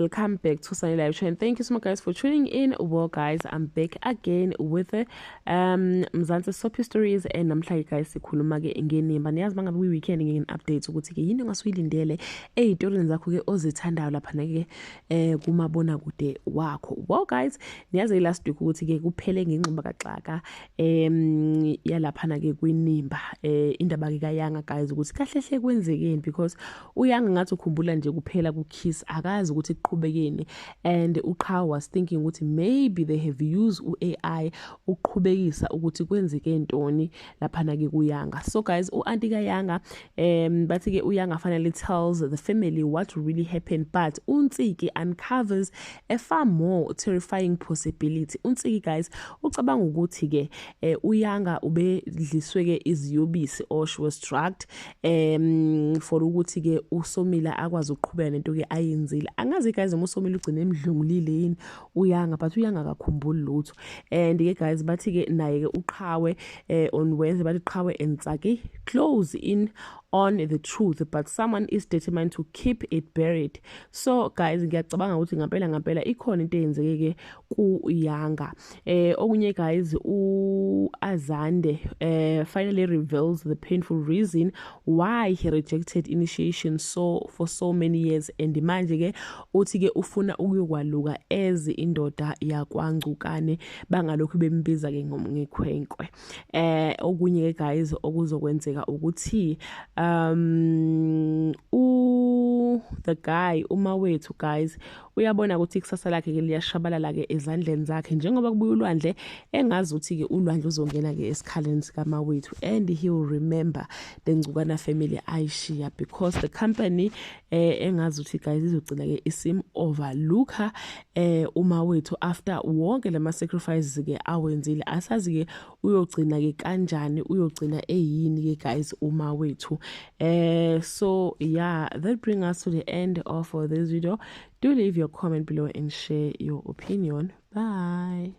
welcome back to Sunny Live Show, and thank you so much guys for tuning in. Well guys, I'm back again with Mzansi Soapy Stories, and namhlanje guys sikhuluma ke ngenimba. Niyazi mangabe weekend ngene updates ukuthi ke yini ongasuyilindele ezitorini zakho ke ozithandayo lapha ke kumabona kude wakho. Well guys, niyazi last week ukuthi ke kuphele ngengxoba kaxaka yalapha ke kwinimba indaba ke kaYanga guys ukuthi kahle hle kwenzekeni, because uYanga ngathi ukhumbula nje kuphela kuKiss akazi ukuthi kuqhubekeni, and uQha was thinking ukuthi maybe they have used uAI ukuqhubekisa ukuthi kwenzeke ntoni lapha ke kuYanga. So guys, uanti kaYanga bathi ke uYanga finally tells the family what really happened, but uNtsiki uncovers a far more terrifying possibility. uNtsiki guys ucabanga ukuthi ke uYanga ubedliswe ke iziyobisi, or she was drugged for ukuthi ke uSomila akwazi ukuqhubeka nento ke ayenzile. Angazi guys uSomila ugcine emdlungulile yini uYanga, but uYanga akakhumbuli lutho. And ke guys bathi ke naye ke uQhawe on Wednesday bathi Qhawe and Ntsaki close in on the truth, but someone is determined to keep it buried. So guys ngiyacabanga ukuthi ngampela ikhona into eyenzeke ke kuYanga. Okunye guys uAzande finally reveals the painful reason why he rejected initiation for so many years, and manje ke uthi ke ufuna ukuyokwaluka as indoda yakwaNgcukane bangalokhu bembiza ke ngomngekhwenkwe. Okunye ke guys okuzokwenzeka ukuthi the guy umawethu guys uyabona ukuthi ikusasa lakhe ke liyashabalala ke ezandleni zakhe, njengoba kubuya ulwandle engazi ukuthi ke ulwandle uzongena ke esikhaleni sikamawethu, and he will remember the Ngcukana family ayishiya, because the company engazi ukuthi guys izogcina ke isim overlooker umawethu after wonke lama sacrifices ke awenzile. Asazi ke uyogcina ke kanjani, uyogcina eyini ke guys umawethu. So yeah, that brings us to the end of this video. Do leave your comment below and share your opinion. Bye.